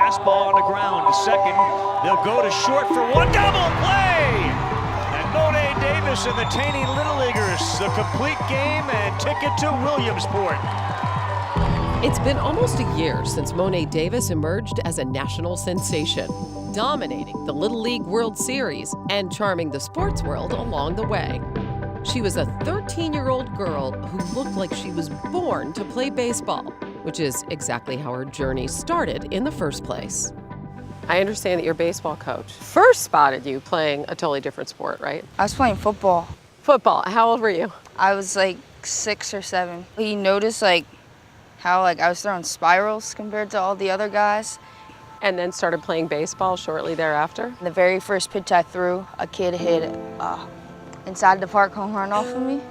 fastball on the ground to second. They'll go to short for one double play. And Monet Davis and the Taney Little Leaguers, the complete game and ticket to Williamsport. It's been almost a year since Monet Davis emerged as a national sensation, dominating the Little League World Series and charming the sports world along the way. She was a 13-year-old girl who looked like she was born to play baseball, which is exactly how her journey started in the first place. I understand that your baseball coach first spotted you playing a totally different sport, right? I was playing football. Football. How old were you? I was like 6 or 7. He noticed how I was throwing spirals compared to all the other guys. And then started playing baseball shortly thereafter? The very first pitch I threw, a kid hit inside the park home run off of me.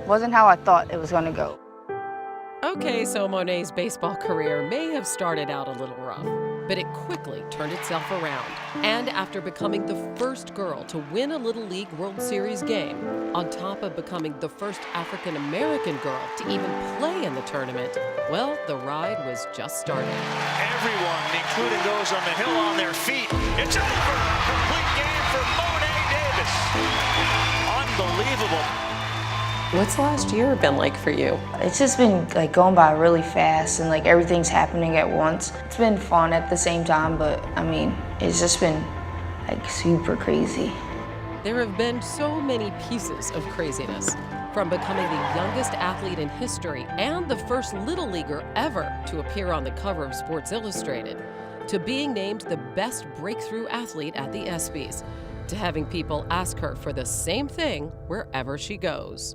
Wasn't how I thought it was going to go. Okay, so Monet's baseball career may have started out a little rough, but it quickly turned itself around. And after becoming the first girl to win a Little League World Series game, on top of becoming the first African-American girl to even play in the tournament, well, the ride was just starting. Everyone, including those on the hill, on their feet. It's over. Complete game for Monet Davis. Unbelievable. What's the last year been like for you? It's just been going by really fast and everything's happening at once. It's been fun at the same time, but I mean, it's just been super crazy. There have been so many pieces of craziness, from becoming the youngest athlete in history and the first Little Leaguer ever to appear on the cover of Sports Illustrated, to being named the best breakthrough athlete at the ESPYs, to having people ask her for the same thing wherever she goes.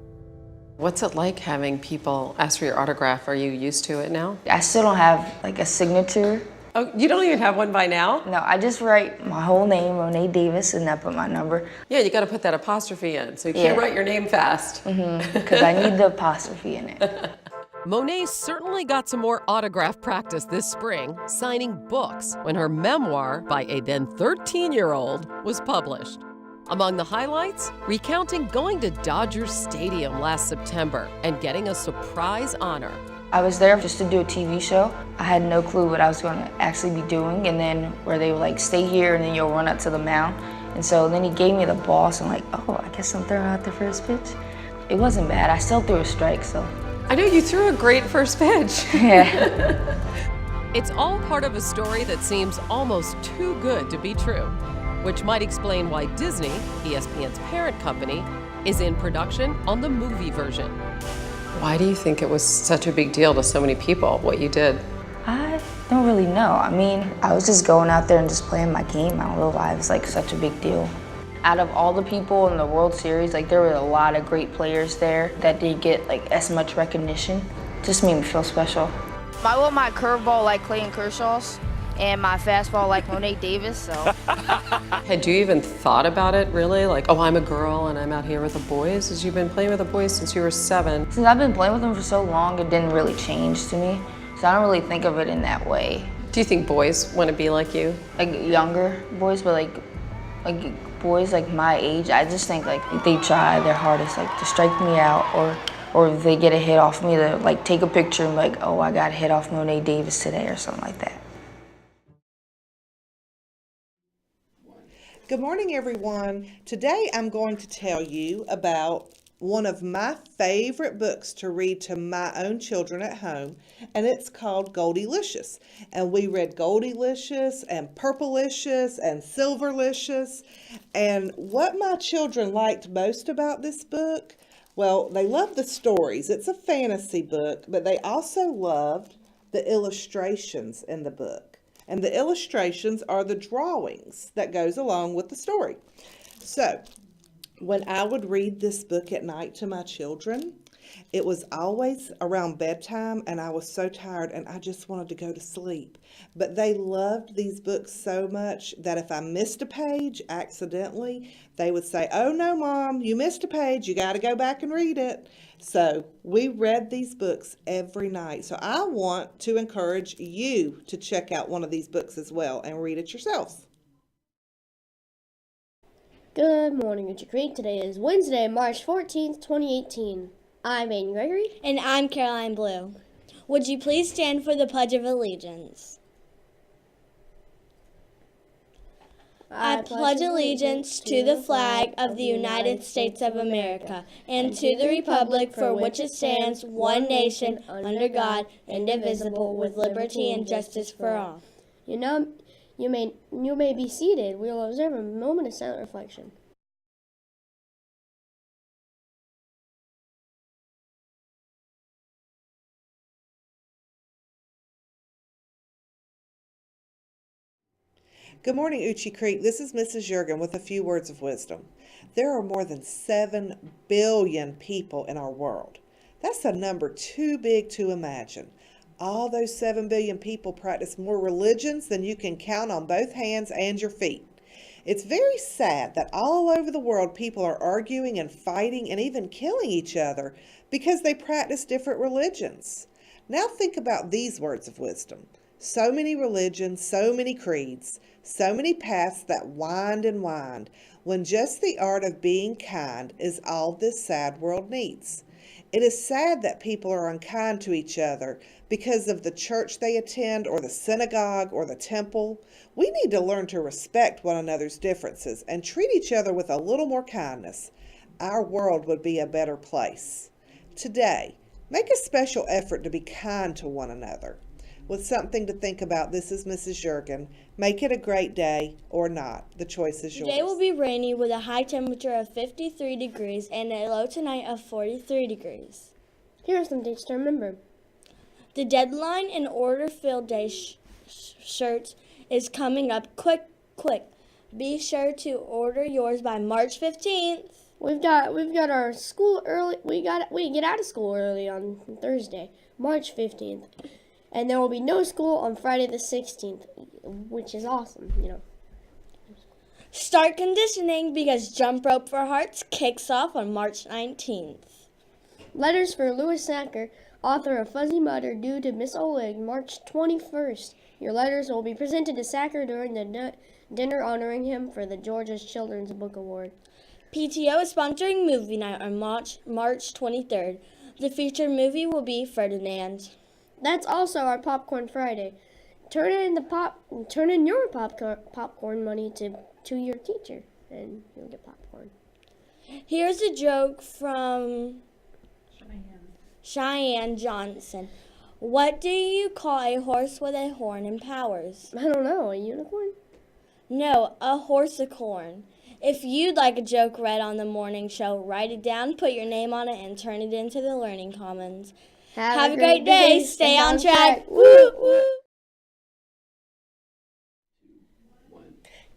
What's it like having people ask for your autograph? Are you used to it now? I still don't have a signature. Oh, you don't even have one by now? No, I just write my whole name, Monet Davis, and I put my number. Yeah, you got to put that apostrophe in, so you can't write your name fast. Because I need the apostrophe in it. Monet certainly got some more autograph practice this spring, signing books when her memoir by a then 13-year-old was published. Among the highlights, recounting going to Dodger Stadium last September and getting a surprise honor. I was there just to do a TV show. I had no clue what I was going to actually be doing, and then where they were stay here and then you'll run up to the mound. And so then he gave me the ball, so I'm oh, I guess I'm throwing out the first pitch. It wasn't bad. I still threw a strike, so. I know you threw a great first pitch. Yeah. It's all part of a story that seems almost too good to be true, which might explain why Disney, ESPN's parent company, is in production on the movie version. Why do you think it was such a big deal to so many people, what you did? I don't really know. I mean, I was just going out there and just playing my game. I don't know why it was such a big deal. Out of all the people in the World Series, there were a lot of great players there that didn't get as much recognition. It just made me feel special. I want my curveball like Clayton Kershaw's, and my fastball like Monet Davis, so. Had you even thought about it, really? Oh, I'm a girl and I'm out here with the boys? As you've been playing with the boys since you were 7. Since I've been playing with them for so long, it didn't really change to me. So I don't really think of it in that way. Do you think boys want to be like you? Younger boys, but boys my age, I just think they try their hardest to strike me out, or if they get a hit off me, to take a picture and oh, I got a hit off Monet Davis today or something like that. Good morning, everyone. Today I'm going to tell you about one of my favorite books to read to my own children at home, and it's called Goldilicious. And we read Goldilicious and Purplelicious and Silverlicious. And what my children liked most about this book, well, they loved the stories. It's a fantasy book, but they also loved the illustrations in the book. And the illustrations are the drawings that goes along with the story. So when I would read this book at night to my children, it was always around bedtime and I was so tired and I just wanted to go to sleep. But they loved these books so much that if I missed a page accidentally, they would say, "Oh no, Mom, you missed a page. You got to go back and read it." So we read these books every night. So I want to encourage you to check out one of these books as well and read it yourselves. Good morning, Richard Creek. Today is Wednesday, March 14th, 2018. I'm Aiden Gregory. And I'm Caroline Blue. Would you please stand for the Pledge of Allegiance? I pledge allegiance to the flag of the United States of America and to the republic for which it stands, one nation, under God, indivisible, with liberty and justice for all. You may be seated. We will observe a moment of silent reflection. Good morning, Uchee Creek. This is Mrs. Jurgen with a few words of wisdom. There are more than 7 billion people in our world. That's a number too big to imagine. All those 7 billion people practice more religions than you can count on both hands and your feet. It's very sad that all over the world people are arguing and fighting and even killing each other because they practice different religions. Now think about these words of wisdom. So many religions, so many creeds, so many paths that wind and wind, when just the art of being kind is all this sad world needs. It is sad that people are unkind to each other because of the church they attend or the synagogue or the temple. We need to learn to respect one another's differences and treat each other with a little more kindness. Our world would be a better place. Today, make a special effort to be kind to one another. With something to think about, this is Mrs. Jurgen. Make it a great day or not. The choice is yours. Today will be rainy with a high temperature of 53 degrees and a low tonight of 43 degrees. Here are some dates to remember. The deadline in order field day shirts is coming up quick. Be sure to order yours by March 15th. We've got our school early. We get out of school early on Thursday, March 15th. And there will be no school on Friday the 16th, which is awesome, Start conditioning because Jump Rope for Hearts kicks off on March 19th. Letters for Louis Sacker, author of Fuzzy Mudder, due to Miss Oleg, March 21st. Your letters will be presented to Sacker during the dinner honoring him for the Georgia Children's Book Award. PTO is sponsoring movie night on March 23rd. The featured movie will be Ferdinand. That's also our Popcorn Friday. Turn in your popcorn money to your teacher, and you'll get popcorn. Here's a joke from Cheyenne Johnson. What do you call a horse with a horn and powers? I don't know. A unicorn? No, a horsicorn. If you'd like a joke read on the morning show, write it down, put your name on it, and turn it into the Learning Commons. Have a great day. Stay on track. Woo, woo.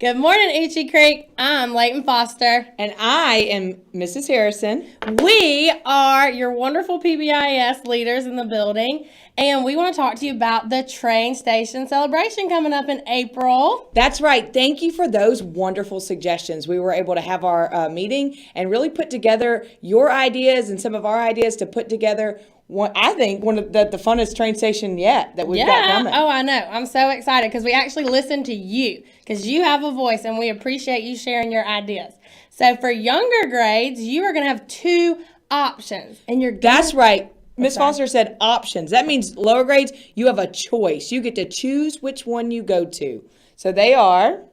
Good morning, Uchee Creek. I'm Leighton Foster. And I am Mrs. Harrison. We are your wonderful PBIS leaders in the building, and we want to talk to you about the train station celebration coming up in April. That's right. Thank you for those wonderful suggestions. We were able to have our meeting and really put together your ideas and some of our ideas to put together I think one of the funnest train station yet that we've got coming. Oh, I know. I'm so excited because we actually listen to you because you have a voice and we appreciate you sharing your ideas. So for younger grades, you are going to have 2 options. That's right. Miss Foster said options. That means lower grades, you have a choice. You get to choose which one you go to. So they are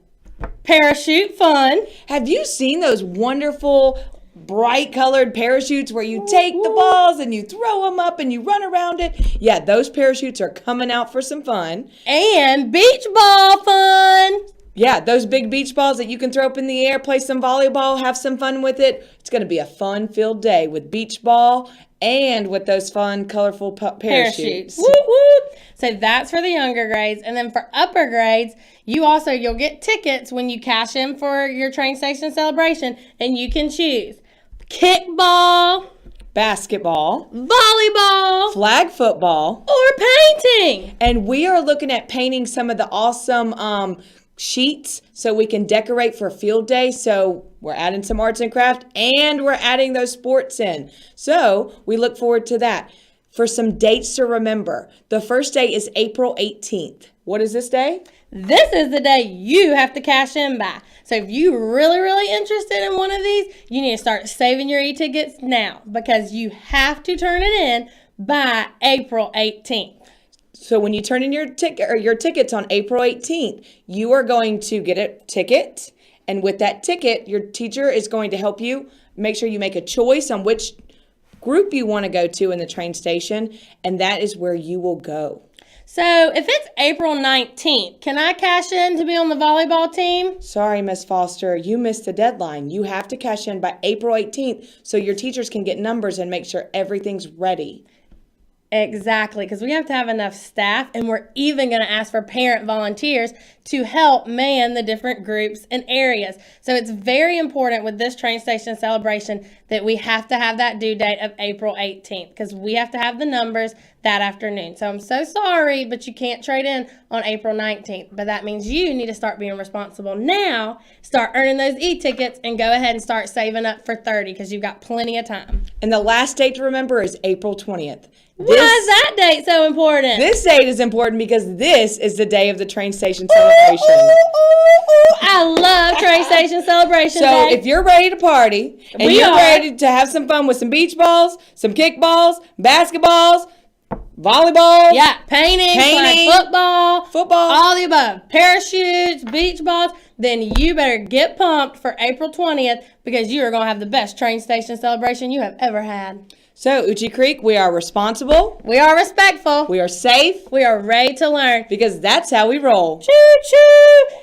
parachute fun. Have you seen those wonderful bright colored parachutes where you take the balls and you throw them up and you run around it? Yeah, those parachutes are coming out for some fun. And beach ball fun. Yeah, those big beach balls that you can throw up in the air, play some volleyball, have some fun with it. It's going to be a fun-filled day with beach ball and with those fun, colorful parachutes. Whoop, whoop. So that's for the younger grades. And then for upper grades, you'll get tickets when you cash in for your train station celebration, and you can choose kickball, basketball, volleyball, flag football, or painting. And we are looking at painting some of the awesome sheets so we can decorate for field day. So we're adding some arts and craft and we're adding those sports in. So we look forward to that. For some dates to remember, the first day is April 18th. What is this day? This is the day you have to cash in by. So if you're really, really interested in one of these, you need to start saving your e-tickets now because you have to turn it in by April 18th. So when you turn in your ticket or your tickets on April 18th, you are going to get a ticket. And with that ticket, your teacher is going to help you make sure you make a choice on which group you want to go to in the train station. And that is where you will go. So if it's April 19th, can I cash in to be on the volleyball team? Sorry, Miss Foster, you missed the deadline. You have to cash in by April 18th so your teachers can get numbers and make sure everything's ready. Exactly, because we have to have enough staff, and we're even going to ask for parent volunteers to help man the different groups and areas. So it's very important with this train station celebration that we have to have that due date of April 18th, because we have to have the numbers that afternoon. So I'm so sorry, but you can't trade in on April 19th. But that means you need to start being responsible now, start earning those e-tickets, and go ahead and start saving up for 30, because you've got plenty of time. And the last date to remember is April 20th. Why is that date so important? This date is important because this is the day of the train station celebration. I love train station celebration So day. if you're ready to party and you're ready to have some fun with some beach balls, some kickballs, basketballs, volleyball, painting, playing football, all the above, parachutes, beach balls, then you better get pumped for April 20th because you are going to have the best train station celebration you have ever had. So, Uchi Creek, we are responsible. We are respectful. We are safe. We are ready to learn. Because that's how we roll. Choo choo!